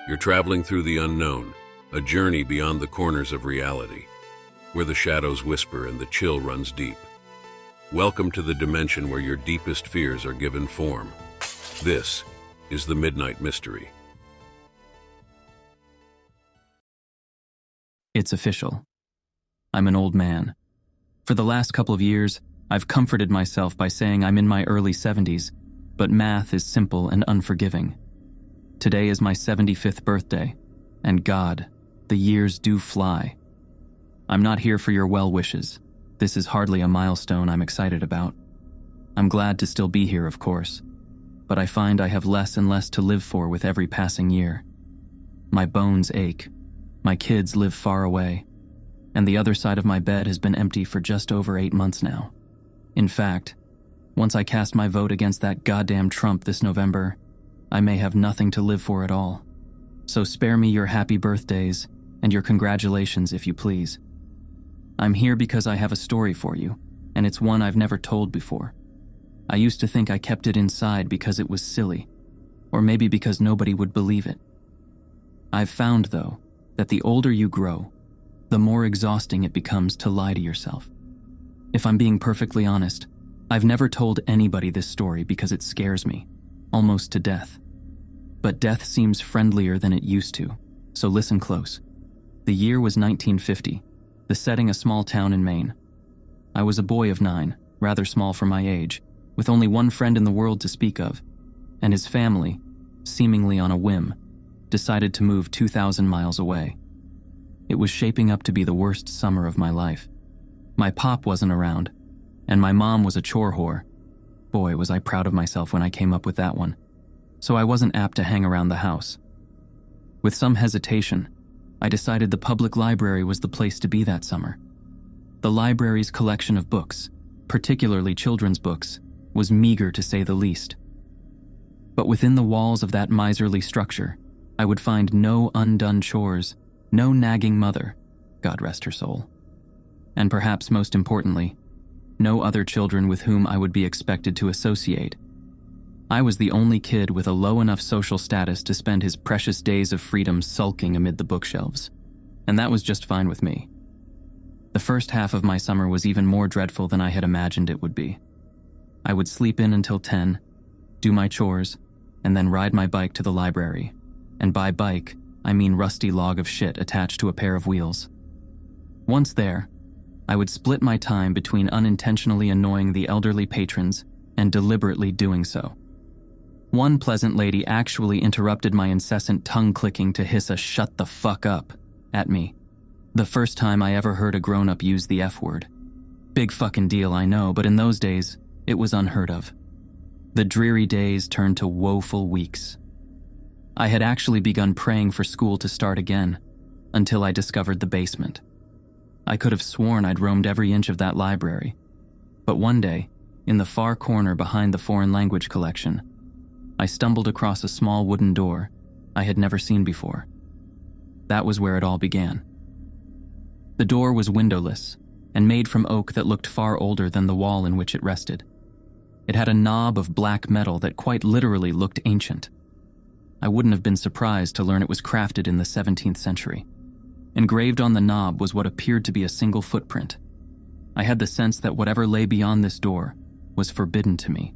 You're traveling through the unknown, a journey beyond the corners of reality, where the shadows whisper and the chill runs deep. Welcome to the dimension where your deepest fears are given form. This is the Midnight Mystery. It's official. I'm an old man. For the last couple of years, I've comforted myself by saying I'm in my early 70s, but math is simple and unforgiving. Today is my 75th birthday, and God, the years do fly. I'm not here for your well wishes. This is hardly a milestone I'm excited about. I'm glad to still be here, of course, but I find I have less and less to live for with every passing year. My bones ache. My kids live far away, and the other side of my bed has been empty for just over 8 months now. In fact, once I cast my vote against that goddamn Trump this November, I may have nothing to live for at all. So spare me your happy birthdays and your congratulations if you please. I'm here because I have a story for you, and it's one I've never told before. I used to think I kept it inside because it was silly, or maybe because nobody would believe it. I've found, though, that the older you grow, the more exhausting it becomes to lie to yourself. If I'm being perfectly honest, I've never told anybody this story because it scares me, almost to death. But death seems friendlier than it used to, so listen close. The year was 1950, the setting a small town in Maine. I was a boy of 9, rather small for my age, with only one friend in the world to speak of, and his family, seemingly on a whim, decided to move 2,000 miles away. It was shaping up to be the worst summer of my life. My pop wasn't around, and my mom was a chore whore. Boy, was I proud of myself when I came up with that one. So I wasn't apt to hang around the house. With some hesitation, I decided the public library was the place to be that summer. The library's collection of books, particularly children's books, was meager to say the least. But within the walls of that miserly structure, I would find no undone chores, no nagging mother, God rest her soul. And perhaps most importantly, no other children with whom I would be expected to associate. I was the only kid with a low enough social status to spend his precious days of freedom sulking amid the bookshelves, and that was just fine with me. The first half of my summer was even more dreadful than I had imagined it would be. I would sleep in until 10, do my chores, and then ride my bike to the library. And by bike, I mean rusty log of shit attached to a pair of wheels. Once there, I would split my time between unintentionally annoying the elderly patrons and deliberately doing so. One pleasant lady actually interrupted my incessant tongue-clicking to hiss a "shut the fuck up" at me. The first time I ever heard a grown-up use the F word. Big fucking deal, I know, but in those days, it was unheard of. The dreary days turned to woeful weeks. I had actually begun praying for school to start again, until I discovered the basement. I could have sworn I'd roamed every inch of that library. But one day, in the far corner behind the foreign language collection, I stumbled across a small wooden door I had never seen before. That was where it all began. The door was windowless and made from oak that looked far older than the wall in which it rested. It had a knob of black metal that quite literally looked ancient. I wouldn't have been surprised to learn it was crafted in the 17th century. Engraved on the knob was what appeared to be a single footprint. I had the sense that whatever lay beyond this door was forbidden to me,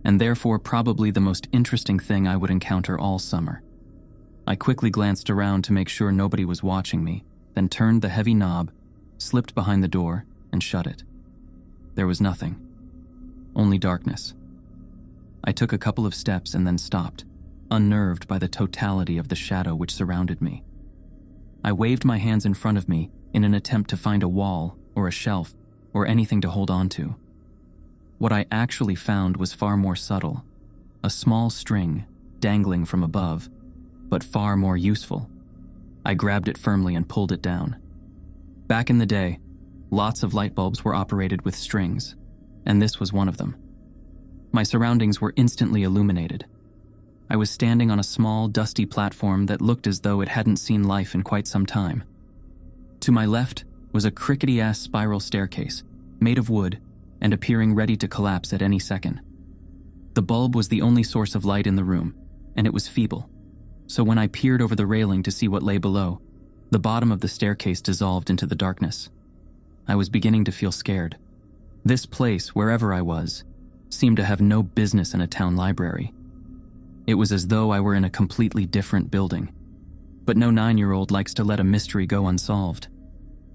and therefore probably the most interesting thing I would encounter all summer. I quickly glanced around to make sure nobody was watching me, then turned the heavy knob, slipped behind the door, and shut it. There was nothing. Only darkness. I took a couple of steps and then stopped, unnerved by the totality of the shadow which surrounded me. I waved my hands in front of me in an attempt to find a wall or a shelf or anything to hold on to. What I actually found was far more subtle, a small string dangling from above, but far more useful. I grabbed it firmly and pulled it down. Back in the day, lots of light bulbs were operated with strings, and this was one of them. My surroundings were instantly illuminated. I was standing on a small, dusty platform that looked as though it hadn't seen life in quite some time. To my left was a crickety-ass spiral staircase, made of wood and appearing ready to collapse at any second. The bulb was the only source of light in the room, and it was feeble. So when I peered over the railing to see what lay below, the bottom of the staircase dissolved into the darkness. I was beginning to feel scared. This place, wherever I was, seemed to have no business in a town library. It was as though I were in a completely different building. But no 9-year-old likes to let a mystery go unsolved.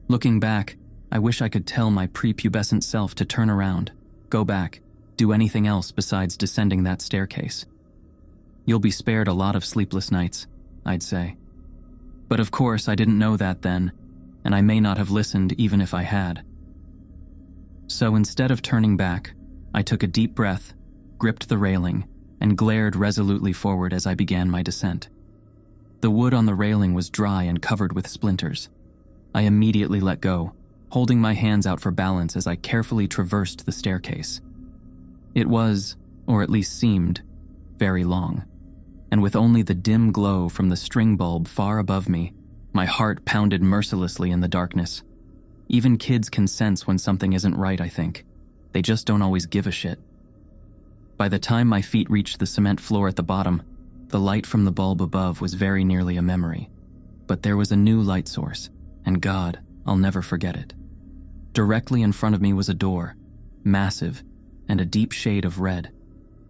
Looking back, I wish I could tell my prepubescent self to turn around, go back, do anything else besides descending that staircase. You'll be spared a lot of sleepless nights, I'd say. But of course, I didn't know that then, and I may not have listened even if I had. So instead of turning back, I took a deep breath, gripped the railing, and glared resolutely forward as I began my descent. The wood on the railing was dry and covered with splinters. I immediately let go, holding my hands out for balance as I carefully traversed the staircase. It was, or at least seemed, very long, and with only the dim glow from the string bulb far above me, my heart pounded mercilessly in the darkness. Even kids can sense when something isn't right, I think. They just don't always give a shit. By the time my feet reached the cement floor at the bottom, the light from the bulb above was very nearly a memory. But there was a new light source, and God, I'll never forget it. Directly in front of me was a door, massive, and a deep shade of red.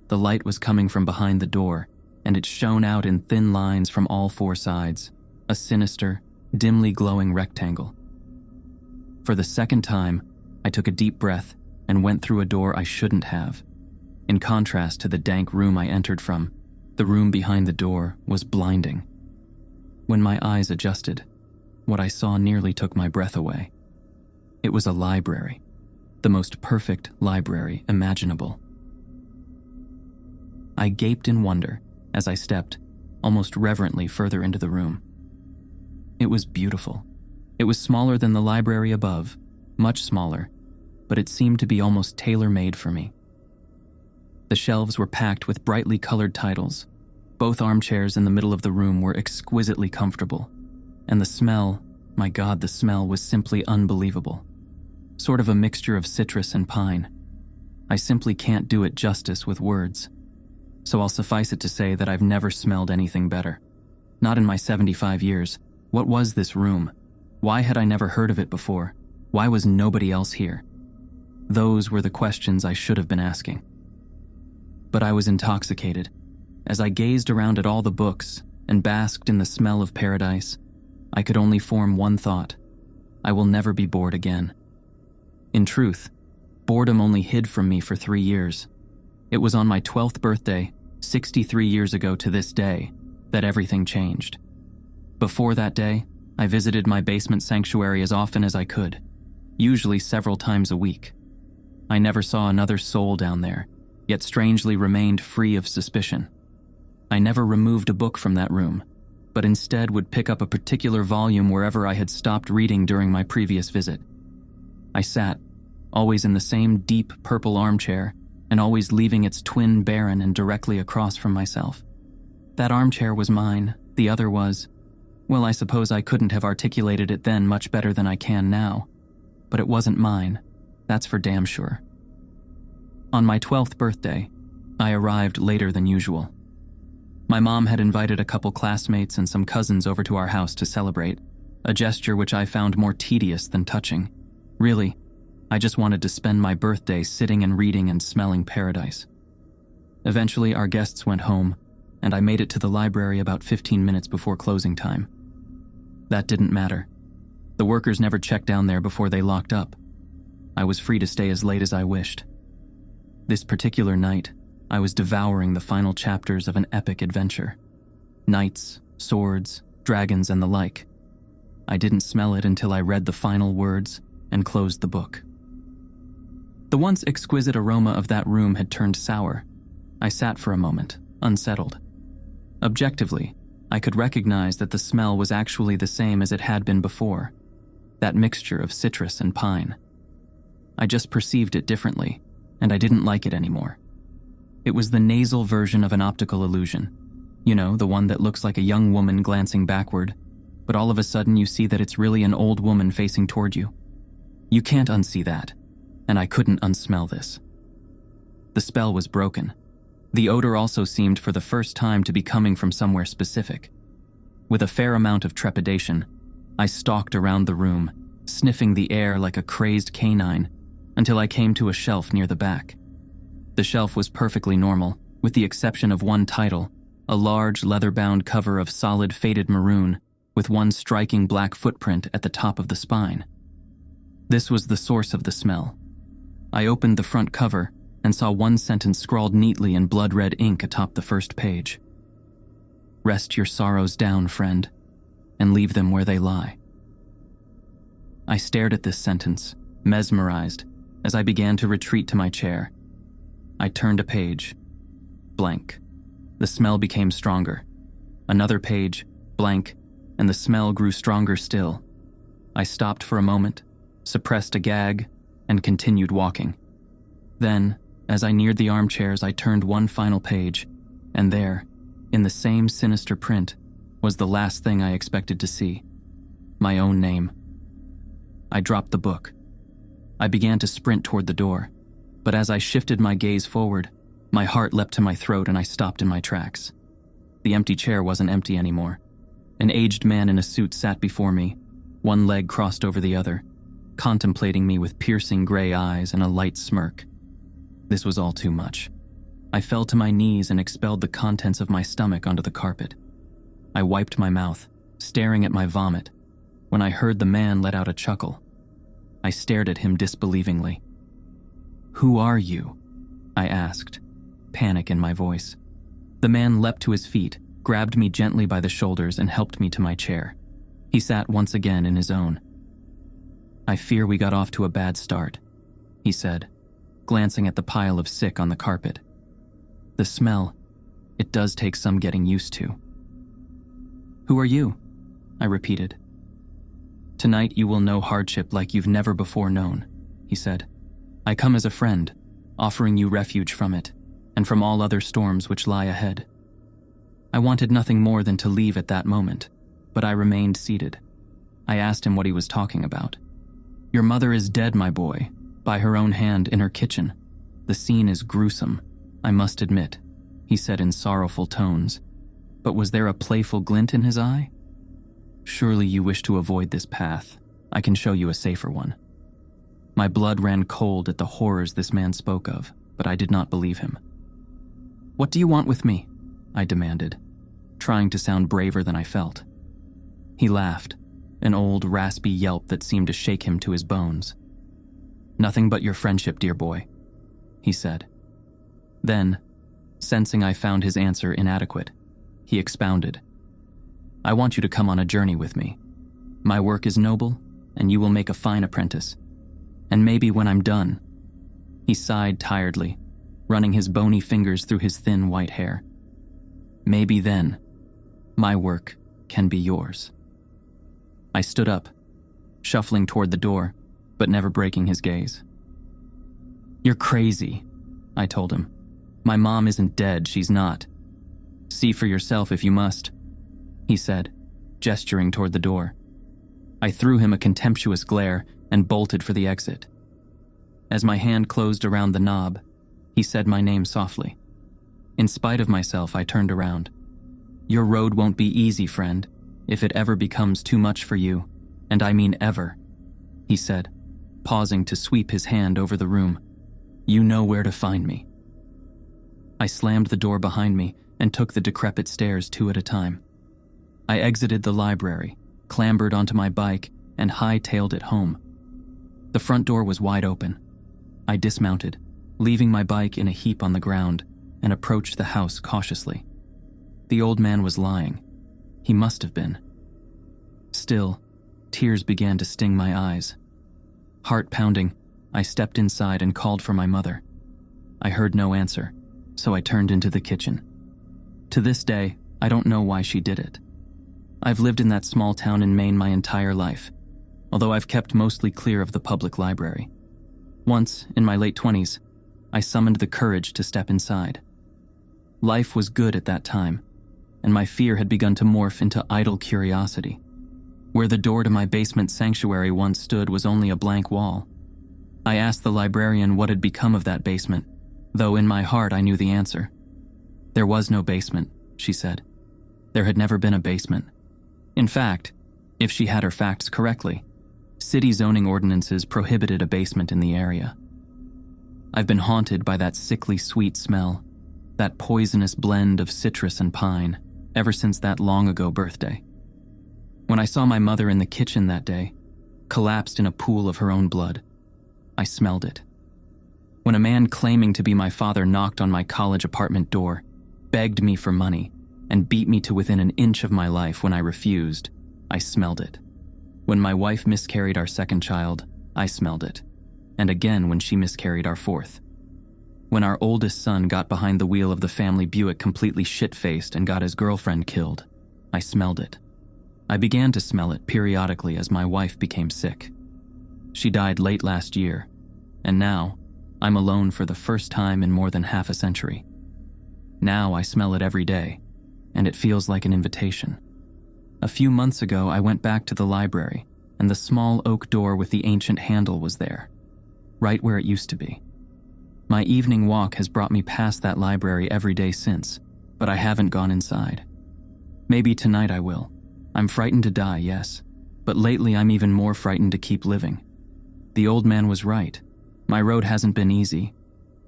The light was coming from behind the door, and it shone out in thin lines from all 4 sides, a sinister, dimly glowing rectangle. For the second time, I took a deep breath and went through a door I shouldn't have. In contrast to the dank room I entered from, the room behind the door was blinding. When my eyes adjusted, what I saw nearly took my breath away. It was a library, the most perfect library imaginable. I gaped in wonder as I stepped, almost reverently, further into the room. It was beautiful. It was smaller than the library above, much smaller, but it seemed to be almost tailor-made for me. The shelves were packed with brightly colored titles. Both armchairs in the middle of the room were exquisitely comfortable, and the smell, my God, the smell was simply unbelievable. Sort of a mixture of citrus and pine. I simply can't do it justice with words. So I'll suffice it to say that I've never smelled anything better. Not in my 75 years. What was this room? Why had I never heard of it before? Why was nobody else here? Those were the questions I should have been asking. But I was intoxicated. As I gazed around at all the books and basked in the smell of paradise, I could only form one thought. I will never be bored again. In truth, boredom only hid from me for 3 years. It was on my 12th birthday, 63 years ago to this day, that everything changed. Before that day, I visited my basement sanctuary as often as I could, usually several times a week. I never saw another soul down there, yet strangely remained free of suspicion. I never removed a book from that room, but instead would pick up a particular volume wherever I had stopped reading during my previous visit. I sat, always in the same deep purple armchair, and always leaving its twin barren and directly across from myself. That armchair was mine, the other was, well, I suppose I couldn't have articulated it then much better than I can now, but it wasn't mine, that's for damn sure. On my 12th birthday, I arrived later than usual. My mom had invited a couple classmates and some cousins over to our house to celebrate, a gesture which I found more tedious than touching. Really, I just wanted to spend my birthday sitting and reading and smelling paradise. Eventually, our guests went home, and I made it to the library about 15 minutes before closing time. That didn't matter. The workers never checked down there before they locked up. I was free to stay as late as I wished. This particular night, I was devouring the final chapters of an epic adventure. Knights, swords, dragons, and the like. I didn't smell it until I read the final words and closed the book. The once exquisite aroma of that room had turned sour. I sat for a moment, unsettled. Objectively, I could recognize that the smell was actually the same as it had been before, that mixture of citrus and pine. I just perceived it differently, and I didn't like it anymore. It was the nasal version of an optical illusion. You know, the one that looks like a young woman glancing backward, but all of a sudden you see that it's really an old woman facing toward you. You can't unsee that, and I couldn't unsmell this. The spell was broken. The odor also seemed for the first time to be coming from somewhere specific. With a fair amount of trepidation, I stalked around the room, sniffing the air like a crazed canine, until I came to a shelf near the back. The shelf was perfectly normal, with the exception of one title, a large leather-bound cover of solid faded maroon, with one striking black footprint at the top of the spine. This was the source of the smell. I opened the front cover and saw one sentence scrawled neatly in blood-red ink atop the first page. "Rest your sorrows down, friend, and leave them where they lie." I stared at this sentence, mesmerized, as I began to retreat to my chair. I turned a page. Blank. The smell became stronger. Another page, blank, and the smell grew stronger still. I stopped for a moment, suppressed a gag, and continued walking. Then, as I neared the armchairs, I turned one final page, and there, in the same sinister print, was the last thing I expected to see: my own name. I dropped the book. I began to sprint toward the door, but as I shifted my gaze forward, my heart leapt to my throat and I stopped in my tracks. The empty chair wasn't empty anymore. An aged man in a suit sat before me, one leg crossed over the other, contemplating me with piercing gray eyes and a light smirk. This was all too much. I fell to my knees and expelled the contents of my stomach onto the carpet. I wiped my mouth, staring at my vomit, when I heard the man let out a chuckle. I stared at him disbelievingly. "Who are you?" I asked, panic in my voice. The man leapt to his feet, grabbed me gently by the shoulders, and helped me to my chair. He sat once again in his own. "I fear we got off to a bad start," he said, glancing at the pile of sick on the carpet. "The smell, it does take some getting used to." "Who are you?" I repeated. "Tonight you will know hardship like you've never before known," he said. "I come as a friend, offering you refuge from it, and from all other storms which lie ahead." I wanted nothing more than to leave at that moment, but I remained seated. I asked him what he was talking about. "Your mother is dead, my boy, by her own hand in her kitchen. The scene is gruesome, I must admit," he said in sorrowful tones. But was there a playful glint in his eye? "Surely you wish to avoid this path. I can show you a safer one." My blood ran cold at the horrors this man spoke of, but I did not believe him. "What do you want with me?" I demanded, trying to sound braver than I felt. He laughed, an old, raspy yelp that seemed to shake him to his bones. "Nothing but your friendship, dear boy," he said. Then, sensing I found his answer inadequate, he expounded. "I want you to come on a journey with me. My work is noble, and you will make a fine apprentice. And maybe when I'm done..." He sighed tiredly, running his bony fingers through his thin white hair. "Maybe then, my work can be yours." I stood up, shuffling toward the door, but never breaking his gaze. "You're crazy," I told him. "My mom isn't dead, she's not. See for yourself if you must," he said, gesturing toward the door. I threw him a contemptuous glare and bolted for the exit. As my hand closed around the knob, he said my name softly. In spite of myself, I turned around. "Your road won't be easy, friend, if it ever becomes too much for you, and I mean ever," he said, pausing to sweep his hand over the room. "You know where to find me." I slammed the door behind me and took the decrepit stairs 2 at a time. I exited the library, clambered onto my bike, and hightailed it home. The front door was wide open. I dismounted, leaving my bike in a heap on the ground, and approached the house cautiously. The old man was lying. He must have been. Still, tears began to sting my eyes. Heart pounding, I stepped inside and called for my mother. I heard no answer, so I turned into the kitchen. To this day, I don't know why she did it. I've lived in that small town in Maine my entire life, although I've kept mostly clear of the public library. Once, in my late 20s, I summoned the courage to step inside. Life was good at that time, and my fear had begun to morph into idle curiosity. Where the door to my basement sanctuary once stood was only a blank wall. I asked the librarian what had become of that basement, though in my heart I knew the answer. "There was no basement," she said. "There had never been a basement. In fact, if she had her facts correctly, city zoning ordinances prohibited a basement in the area. I've been haunted by that sickly sweet smell, that poisonous blend of citrus and pine, ever since that long-ago birthday. When I saw my mother in the kitchen that day, collapsed in a pool of her own blood, I smelled it. When a man claiming to be my father knocked on my college apartment door, begged me for money, and beat me to within an inch of my life when I refused, I smelled it. When my wife miscarried our second child, I smelled it. And again when she miscarried our fourth. When our oldest son got behind the wheel of the family Buick completely shit-faced and got his girlfriend killed, I smelled it. I began to smell it periodically as my wife became sick. She died late last year, and now I'm alone for the first time in more than half a century. Now I smell it every day, and it feels like an invitation. A few months ago, I went back to the library, and the small oak door with the ancient handle was there, right where it used to be. My evening walk has brought me past that library every day since, but I haven't gone inside. Maybe tonight I will. I'm frightened to die, yes, but lately I'm even more frightened to keep living. The old man was right. My road hasn't been easy,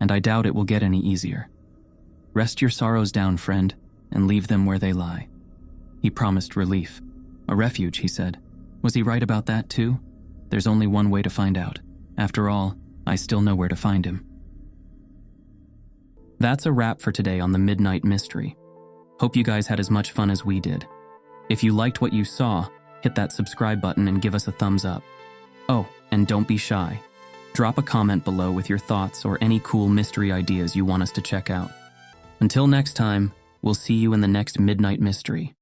and I doubt it will get any easier. Rest your sorrows down, friend, and leave them where they lie. He promised relief. A refuge, he said. Was he right about that too? There's only one way to find out. After all, I still know where to find him. That's a wrap for today on the Midnight Mystery. Hope you guys had as much fun as we did. If you liked what you saw, hit that subscribe button and give us a thumbs up. Oh, and don't be shy. Drop a comment below with your thoughts or any cool mystery ideas you want us to check out. Until next time, we'll see you in the next Midnight Mystery.